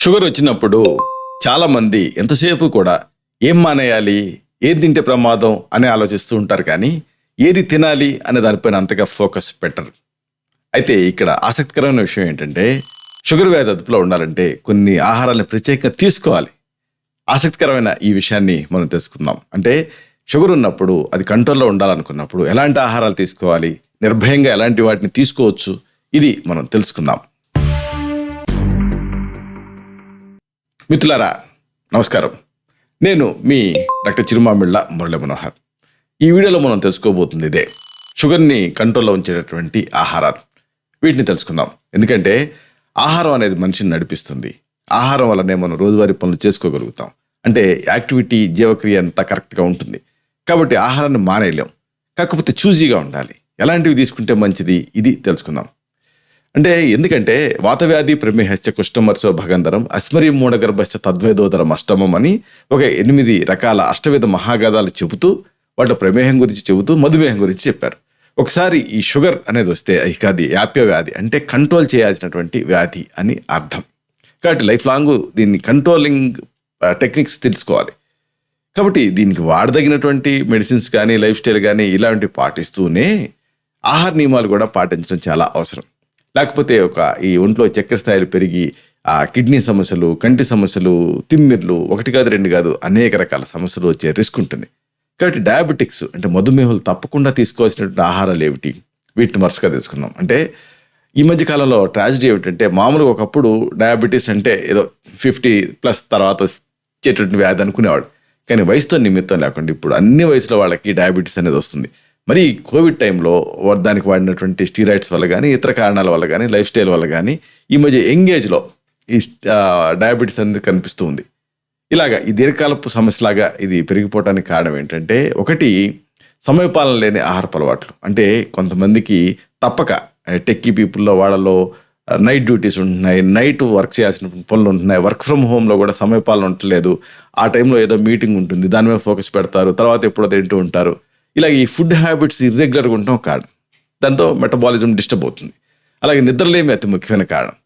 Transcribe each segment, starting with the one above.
Sugar వచ్చినప్పుడు చాలామంది ఎంతసేపు కూడా ఏం మానేయాలి, ఏది తింటే ప్రమాదం అని ఆలోచిస్తూ ఉంటారు, కానీ ఏది తినాలి అనే దానిపైన అంతగా ఫోకస్ పెట్టరు. అయితే ఇక్కడ ఆసక్తికరమైన విషయం ఏంటంటే, షుగర్ వ్యాధి అదుపులో ఉండాలంటే కొన్ని ఆహారాలను ప్రత్యేకంగా తీసుకోవాలి. ఆసక్తికరమైన ఈ విషయాన్ని మనం తెలుసుకుందాం. అంటే షుగర్ ఉన్నప్పుడు అది కంట్రోల్లో ఉండాలనుకున్నప్పుడు ఎలాంటి ఆహారాలు తీసుకోవాలి, నిర్భయంగా ఎలాంటి వాటిని తీసుకోవచ్చు, ఇది మనం తెలుసుకుందాం. మిత్రులారా నమస్కారం, నేను మీ డాక్టర్ చిరుమామిళ్ళ మురళి మనోహర్. ఈ వీడియోలో మనం తెలుసుకోబోతుంది ఇదే, షుగర్ని కంట్రోల్లో ఉంచేటటువంటి ఆహారాలు. వీటిని తెలుసుకుందాం. ఎందుకంటే ఆహారం అనేది మనిషిని నడిపిస్తుంది. ఆహారం వల్లనే మనం రోజువారీ పనులు చేసుకోగలుగుతాం. అంటే యాక్టివిటీ, జీవక్రియ అంతా కరెక్ట్గా ఉంటుంది. కాబట్టి ఆహారాన్ని మానేయలేం. కాకపోతే చూజీగా ఉండాలి. ఎలాంటివి తీసుకుంటే మంచిది, ఇది తెలుసుకుందాం. అంటే ఎందుకంటే వాతవ్యాధి ప్రమేహశ్చ కుష్ఠమర్శో భగంధరం అస్మరీం మూఢగర్భశ్చ తద్వేదోదరం అష్టమం అని ఒక 8 రకాల అష్టవిధ మహాగాథాలు చెబుతూ వాటి ప్రమేహం గురించి చెబుతూ మధుమేహం గురించి చెప్పారు. ఒకసారి ఈ షుగర్ అనేది వస్తే ఇక అది యాప్య వ్యాధి, అంటే కంట్రోల్ చేయాల్సినటువంటి వ్యాధి అని అర్థం. కాబట్టి లైఫ్ లాంగ్ దీన్ని కంట్రోలింగ్ టెక్నిక్స్ తెలుసుకోవాలి. కాబట్టి దీనికి వాడదగినటువంటి మెడిసిన్స్ కానీ లైఫ్ స్టైల్ కానీ ఇలాంటివి పాటిస్తూనే ఆహార నియమాలు కూడా పాటించడం చాలా అవసరం. లేకపోతే ఈ ఒంట్లో చక్కెర స్థాయిలు పెరిగి కిడ్నీ సమస్యలు, కంటి సమస్యలు, తిమ్మిర్లు, 1 కాదు 2 కాదు అనేక రకాల సమస్యలు వచ్చే రిస్క్ ఉంటుంది. కాబట్టి డయాబెటిక్స్ అంటే మధుమేహాలు తప్పకుండా తీసుకోవాల్సినటువంటి ఆహారాలు ఏమిటి, వీటిని వరుసగా తెలుసుకుందాం. అంటే ఈ మధ్య కాలంలో ట్రాజడీ ఏమిటంటే, మామూలుగా ఒకప్పుడు డయాబెటీస్ అంటే ఏదో 50+ తర్వాత వచ్చేటటువంటి వ్యాధి అనుకునేవాడు. కానీ వయసుతో నిమిత్తం లేకుండా ఇప్పుడు అన్ని వయసులో వాళ్ళకి డయాబెటీస్ అనేది వస్తుంది. మరి కోవిడ్ టైంలో దానికి వాడినటువంటి స్టీరాయిడ్స్ వల్ల కానీ, ఇతర కారణాల వల్ల కానీ, లైఫ్ స్టైల్ వల్ల కానీ ఈ మధ్య యంగ్ ఏజ్లో ఈ డయాబెటీస్ అనేది కనిపిస్తూ ఉంది. ఇలాగా ఈ దీర్ఘకాలపు సమస్యలాగా ఇది పెరిగిపోవడానికి కారణం ఏంటంటే, ఒకటి సమయపాలన లేని ఆహారపు అలవాట్లు. అంటే కొంతమందికి తప్పక టెక్కీ పీపుల్లో వాళ్ళలో నైట్ డ్యూటీస్ ఉంటున్నాయి, నైట్ వర్క్ చేయాల్సిన పనులు ఉంటున్నాయి, వర్క్ ఫ్రమ్ హోమ్లో కూడా సమయపాలన ఉండట్లేదు. ఆ టైంలో ఏదో మీటింగ్ ఉంటుంది, దాని మీద ఫోకస్ పెడతారు, తర్వాత ఎప్పుడో తింటూ ఉంటారు. ఇలాగ ఈ ఫుడ్ హ్యాబిట్స్ ఇర్రెగ్యులర్గా ఉండటం కారణం. దాంతో మెటబాలిజం డిస్టర్బ్ అవుతుంది. అలాగే నిద్రలేమి అతి ముఖ్యమైన కారణం.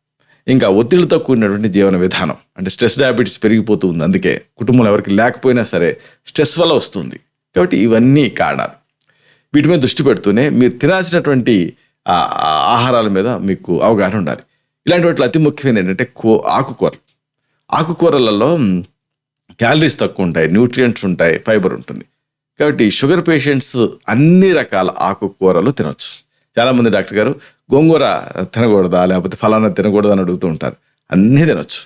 ఇంకా ఒత్తిడితో కూడినటువంటి జీవన విధానం, అంటే స్ట్రెస్ డయాబెటీస్ పెరిగిపోతూ ఉంది. అందుకే కుటుంబంలో ఎవరికి లేకపోయినా సరే స్ట్రెస్ వల్ల వస్తుంది. కాబట్టి ఇవన్నీ కారణాలు. వీటి మీద దృష్టి పెడుతూనే మీరు తినాల్సినటువంటి ఆహారాల మీద మీకు అవగాహన ఉండాలి. ఇలాంటి వాటిలో అతి ముఖ్యమైనది ఏంటంటే ఆకుకూరలు. ఆకుకూరలలో క్యాలరీస్ తక్కువ ఉంటాయి, న్యూట్రియంట్స్ ఉంటాయి, ఫైబర్ ఉంటుంది. కాబట్టి షుగర్ పేషెంట్స్ అన్ని రకాల ఆకుకూరలు తినొచ్చు. చాలామంది డాక్టర్ గారు గోంగూర తినకూడదా, లేకపోతే ఫలానా తినకూడదు అని అడుగుతూ ఉంటారు. అన్నీ తినొచ్చు.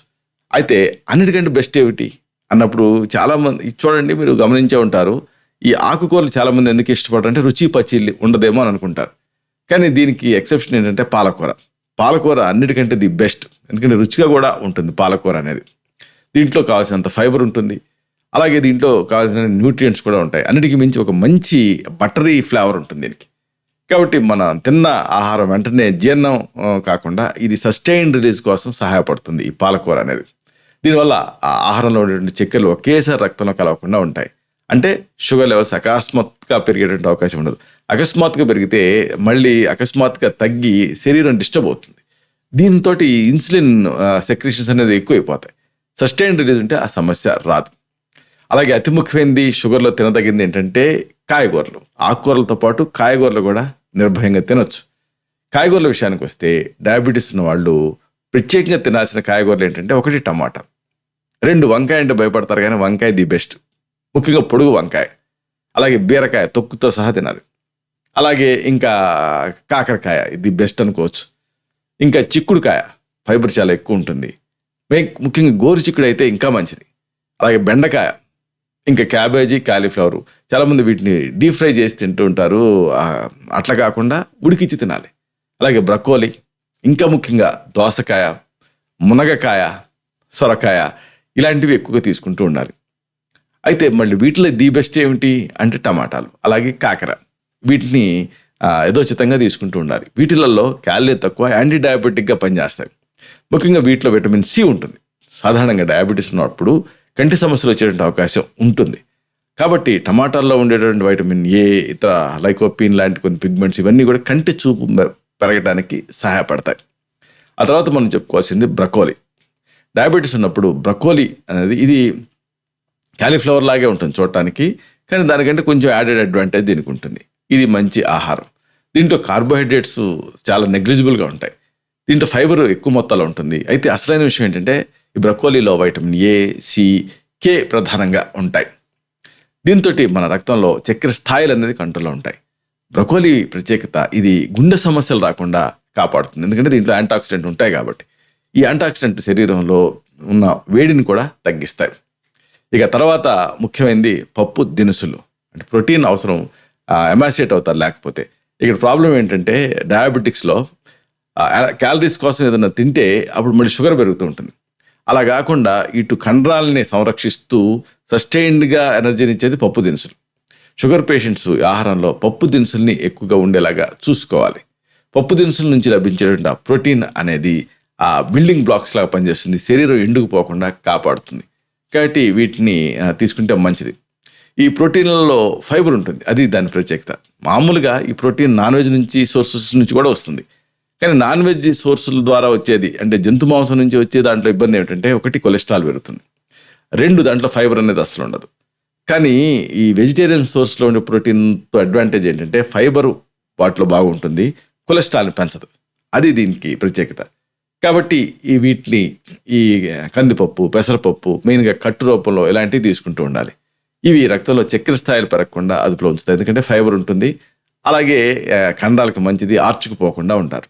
అయితే అన్నిటికంటే బెస్ట్ ఏమిటి అన్నప్పుడు చాలామంది చూడండి, మీరు గమనించే ఉంటారు, ఈ ఆకుకూరలు చాలామంది ఎందుకు ఇష్టపడరంటే రుచి పచ్చిల్లి ఉండదేమో అని అనుకుంటారు. కానీ దీనికి ఎక్సెప్షన్ ఏంటంటే పాలకూర. పాలకూర అన్నిటికంటే ది బెస్ట్, ఎందుకంటే రుచిగా కూడా ఉంటుంది పాలకూర అనేది. దీంట్లో కావాల్సినంత ఫైబర్ ఉంటుంది, అలాగే దీంట్లో కావాల్సిన న్యూట్రియంట్స్ కూడా ఉంటాయి. అన్నిటికీ మించి ఒక మంచి బటరీ ఫ్లేవర్ ఉంటుంది దీనికి. కాబట్టి మనం తిన్న ఆహారం వెంటనే జీర్ణం కాకుండా ఇది సస్టైన్డ్ రిలీజ్ కోసం సహాయపడుతుంది ఈ పాలకూర అనేది. దీనివల్ల ఆహారంలో ఉండేటువంటి చక్కెరలు ఒకేసారి రక్తంలో కలవకుండా ఉంటాయి. అంటే షుగర్ లెవెల్స్ అకస్మాత్తుగా పెరిగేటువంటి అవకాశం ఉండదు. అకస్మాత్తుగా పెరిగితే మళ్ళీ అకస్మాత్తుగా తగ్గి శరీరం డిస్టర్బ్ అవుతుంది. దీంతో ఇన్సులిన్ సెక్రీషన్స్ అనేది ఎక్కువైపోతాయి. సస్టైన్డ్ రిలీజ్ ఉంటే ఆ సమస్య రాదు. అలాగే అతి ముఖ్యమైనది షుగర్లో తినదగింది ఏంటంటే కాయగూరలు. ఆకుకూరలతో పాటు కాయగూరలు కూడా నిర్భయంగా తినొచ్చు. కాయగూరల విషయానికి వస్తే డయాబెటీస్ ఉన్న వాళ్ళు ప్రత్యేకంగా తినాల్సిన కాయగూరలు ఏంటంటే, 1 టమాటా, 2 వంకాయ. అంటే భయపడతారు కానీ వంకాయ ది బెస్ట్, ముఖ్యంగా పొడుగు వంకాయ. అలాగే బీరకాయ తొక్కుతో సహా తినాలి. అలాగే ఇంకా కాకరకాయ, ఇది బెస్ట్ అనుకోవచ్చు. ఇంకా చిక్కుడుకాయ, ఫైబర్ చాలా ఎక్కువ ఉంటుంది. ముఖ్యంగా గోరు చిక్కుడు అయితే ఇంకా మంచిది. అలాగే బెండకాయ, ఇంకా క్యాబేజీ, కాలీఫ్లవరు. చాలామంది వీటిని డీప్ ఫ్రై చేసి తింటూ ఉంటారు. అట్లా కాకుండా ఉడికిచ్చి తినాలి. అలాగే బ్రకోలీ, ఇంకా ముఖ్యంగా దోసకాయ, మునగకాయ, సొరకాయ, ఇలాంటివి ఎక్కువగా తీసుకుంటూ ఉండాలి. అయితే మళ్ళీ వీటిలో ది బెస్ట్ ఏమిటి అంటే టమాటాలు, అలాగే కాకర. వీటిని యథోచితంగా తీసుకుంటూ ఉండాలి. వీటిలలో క్యాలరీ తక్కువ, యాంటీ డయాబెటిక్గా పనిచేస్తాయి. ముఖ్యంగా వీటిలో విటమిన్ సి ఉంటుంది. సాధారణంగా డయాబెటీస్ ఉన్నప్పుడు కంటి సమస్యలు వచ్చేటువంటి అవకాశం ఉంటుంది. కాబట్టి టమాటాల్లో ఉండేటువంటి వైటమిన్ ఏ, ఇతర లైకోపిన్ లాంటి కొన్ని పిగ్మెంట్స్, ఇవన్నీ కూడా కంటి చూపు పెరగడానికి సహాయపడతాయి. ఆ తర్వాత మనం చెప్పుకోవాల్సింది బ్రకోలీ. డయాబెటీస్ ఉన్నప్పుడు బ్రకోలీ అనేది ఇది క్యాలీఫ్లవర్ లాగే ఉంటుంది చూడటానికి, కానీ దానికంటే కొంచెం యాడెడ్ అడ్వాంటేజ్ దీనికి ఉంటుంది. ఇది మంచి ఆహారం. దీంట్లో కార్బోహైడ్రేట్స్ చాలా నెగ్లిజిబుల్గా ఉంటాయి. దీంట్లో ఫైబర్ ఎక్కువ మొత్తంలో ఉంటుంది. అయితే అసలైన విషయం ఏంటంటే ఈ బ్రకోలీలో వైటమిన్ ఏ, సి, కే ప్రధానంగా ఉంటాయి. దీంతో మన రక్తంలో చక్కెర స్థాయిలు అనేది కంట్రోల్లో ఉంటాయి. బ్రకోలీ ప్రత్యేకత ఇది గుండె సమస్యలు రాకుండా కాపాడుతుంది, ఎందుకంటే దీంట్లో యాంటాక్సిడెంట్ ఉంటాయి కాబట్టి. ఈ యాంటాక్సిడెంట్ శరీరంలో ఉన్న వేడిని కూడా తగ్గిస్తాయి. ఇక తర్వాత ముఖ్యమైనది పప్పు దినుసులు. అంటే ప్రోటీన్ అవసరం, ఎమాసియేట్ అవుతారు లేకపోతే. ఇక్కడ ప్రాబ్లం ఏంటంటే డయాబెటిక్స్లో క్యాలరీస్ కోసం ఏదైనా తింటే అప్పుడు మళ్ళీ షుగర్ పెరుగుతూ ఉంటుంది. అలా కాకుండా ఇటు కండరాలని సంరక్షిస్తూ సస్టైన్డ్గా ఎనర్జీని ఇచ్చేది పప్పు దినుసులు. షుగర్ పేషెంట్స్ ఆహారంలో పప్పు దినుసుల్ని ఎక్కువగా ఉండేలాగా చూసుకోవాలి. పప్పు దినుసుల నుంచి లభించేటువంటి ప్రోటీన్ అనేది ఆ బిల్డింగ్ బ్లాక్స్ లాగా పనిచేస్తుంది, శరీరం ఎండుకుపోకుండా కాపాడుతుంది. కాబట్టి వీటిని తీసుకుంటే మంచిది. ఈ ప్రోటీన్లలో ఫైబర్ ఉంటుంది, అది దాని ప్రత్యేకత. మామూలుగా ఈ ప్రోటీన్ నాన్ వెజ్ నుంచి సోర్సెస్ నుంచి కూడా వస్తుంది, కానీ నాన్ వెజ్ సోర్సుల ద్వారా వచ్చేది అంటే జంతు మాంసం నుంచి వచ్చే దాంట్లో ఇబ్బంది ఏమిటంటే, ఒకటి కొలెస్ట్రాల్ పెరుగుతుంది, రెండు దాంట్లో ఫైబర్ అనేది అసలు ఉండదు. కానీ ఈ వెజిటేరియన్ సోర్స్లో ఉండే ప్రోటీన్తో అడ్వాంటేజ్ ఏంటంటే ఫైబరు వాటిలో బాగుంటుంది, కొలెస్ట్రాల్ని పెంచదు. అది దీనికి ప్రత్యేకత. కాబట్టి ఈ వీటిని ఈ కందిపప్పు, పెసరపప్పు మెయిన్గా కట్టు రూపంలో ఇలాంటివి తీసుకుంటూ ఉండాలి. ఇవి రక్తంలో చక్కెర స్థాయిలు పెరగకుండా అదుపులో ఉంచుతాయి, ఎందుకంటే ఫైబర్ ఉంటుంది. అలాగే కండరాలకు మంచిది, ఆర్చుకుపోకుండా ఉంటారు.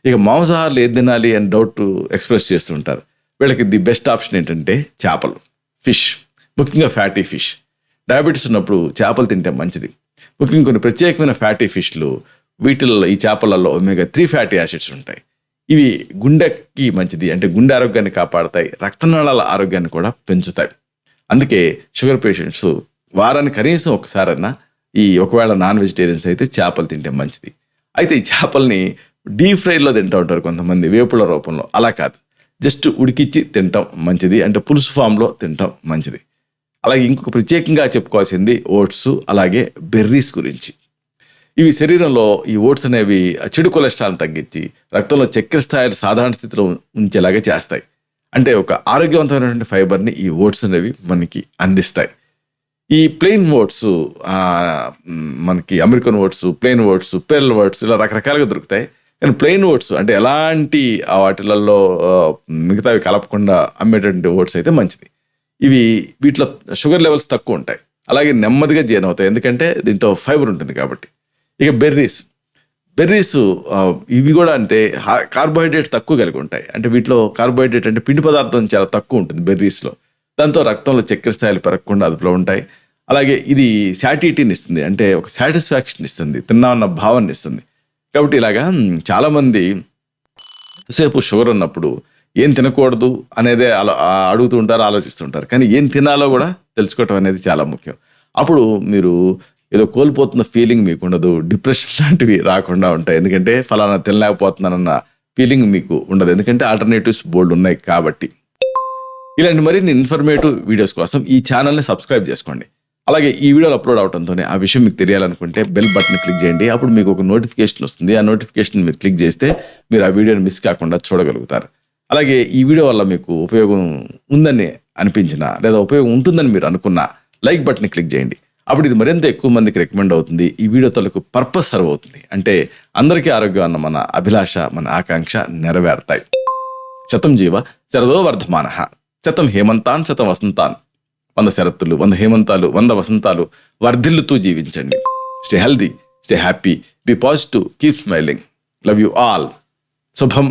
ఇక మాంసాహారాలు ఏది తినాలి అని డౌట్ ఎక్స్ప్రెస్ చేస్తూ ఉంటారు. వీళ్ళకి ది బెస్ట్ ఆప్షన్ ఏంటంటే చేపలు, ఫిష్, ముఖ్యంగా ఫ్యాటీ ఫిష్. డయాబెటీస్ ఉన్నప్పుడు చేపలు తింటే మంచిది. ముఖ్యంగా కొన్ని ప్రత్యేకమైన ఫ్యాటీ ఫిష్లు, వీటిల్లో ఈ చేపలలో ఒమేగా-3 ఫ్యాటీ యాసిడ్స్ ఉంటాయి. ఇవి గుండెకి మంచిది, అంటే గుండె ఆరోగ్యాన్ని కాపాడతాయి, రక్తనాళాల ఆరోగ్యాన్ని కూడా పెంచుతాయి. అందుకే షుగర్ పేషెంట్స్ వారానికి కనీసం ఒకసారైనా ఒకవేళ నాన్ వెజిటేరియన్స్ అయితే చేపలు తింటే మంచిది. అయితే ఈ చేపల్ని డీప్ ఫ్రైలో తింటూ ఉంటారు కొంతమంది, వేపుల రూపంలో. అలా కాదు, జస్ట్ ఉడికిచ్చి తినటం మంచిది, అంటే పులుసు ఫామ్లో తినటం మంచిది. అలాగే ఇంకొక ప్రత్యేకంగా చెప్పుకోవాల్సింది ఓట్స్, అలాగే బెర్రీస్ గురించి. ఇవి శరీరంలో ఈ ఓట్స్ అనేవి చెడు కొలెస్ట్రాల్ని తగ్గించి రక్తంలో చక్కెర స్థాయిలు సాధారణ స్థితిలో ఉంచేలాగా చేస్తాయి. అంటే ఒక ఆరోగ్యవంతమైనటువంటి ఫైబర్ని ఈ ఓట్స్ అనేవి మనకి అందిస్తాయి. ఈ ప్లెయిన్ ఓట్స్, మనకి American oats, plain oats, pearl oats ఇలా రకరకాలుగా దొరుకుతాయి. కానీ ప్లెయిన్ ఓట్స్ అంటే ఎలాంటి వాటిలలో మిగతావి కలపకుండా అమ్మేటువంటి ఓట్స్ అయితే మంచిది. వీటిలో షుగర్ లెవెల్స్ తక్కువ ఉంటాయి, అలాగే నెమ్మదిగా జీర్ణం అవుతాయి, ఎందుకంటే దీంట్లో ఫైబర్ ఉంటుంది కాబట్టి. ఇక బెర్రీస్ ఇవి కూడా అంతే, కార్బోహైడ్రేట్స్ తక్కువ కలిగి ఉంటాయి. అంటే వీటిలో కార్బోహైడ్రేట్ అంటే పిండి పదార్థం చాలా తక్కువ ఉంటుంది బెర్రీస్లో. దాంతో రక్తంలో చక్కెర స్థాయిలు పెరగకుండా అదుపులో ఉంటాయి. అలాగే ఇది శాటిటీని ఇస్తుంది, అంటే ఒక సాటిస్ఫాక్షన్ ఇస్తుంది, తిన్నామన్న భావాన్ని ఇస్తుంది. కాబట్టి ఇలాగా చాలామంది ఎంతసేపు షుగర్ ఉన్నప్పుడు ఏం తినకూడదు అనేదే అడుగుతూ ఉంటారు, ఆలోచిస్తుంటారు. కానీ ఏం తినాలో కూడా తెలుసుకోవటం అనేది చాలా ముఖ్యం. అప్పుడు మీరు ఏదో కోల్పోతున్న ఫీలింగ్ మీకు ఉండదు, డిప్రెషన్ లాంటివి రాకుండా ఉంటాయి. ఎందుకంటే ఫలానా తినలేకపోతున్నానన్న ఫీలింగ్ మీకు ఉండదు, ఎందుకంటే ఆల్టర్నేటివ్స్ బోల్డ్ ఉన్నాయి కాబట్టి. ఇలాంటి మరిన్ని ఇన్ఫర్మేటివ్ వీడియోస్ కోసం ఈ ఛానల్ని సబ్స్క్రైబ్ చేసుకోండి. అలాగే ఈ వీడియోలు అప్లోడ్ అవడంతోనే ఆ విషయం మీకు తెలియాలనుకుంటే బెల్ బటన్ క్లిక్ చేయండి. అప్పుడు మీకు ఒక నోటిఫికేషన్ వస్తుంది. ఆ నోటిఫికేషన్ మీరు క్లిక్ చేస్తే మీరు ఆ వీడియోని మిస్ కాకుండా చూడగలుగుతారు. అలాగే ఈ వీడియో వల్ల మీకు ఉపయోగం ఉందని అనిపించినా లేదా ఉపయోగం ఉంటుందని మీరు అనుకున్నా లైక్ బటన్ క్లిక్ చేయండి. అప్పుడు ఇది మరింత ఎక్కువ మందికి రికమెండ్ అవుతుంది. ఈ వీడియో తలకు పర్పస్ సర్వ్ అవుతుంది, అంటే అందరికీ ఆరోగ్యం అన్న మన అభిలాష, మన ఆకాంక్ష నెరవేరుతాయి. శతం జీవ శరదో వర్ధమానః, శతం హేమంతాన్ శతం వసంతాన్. 100 శరత్తులు, 100 హేమంతాలు, 100 వసంతాలు వర్ధిల్లుతూ జీవించండి. Stay healthy, stay happy, be positive, keep smiling. Love you all. శుభం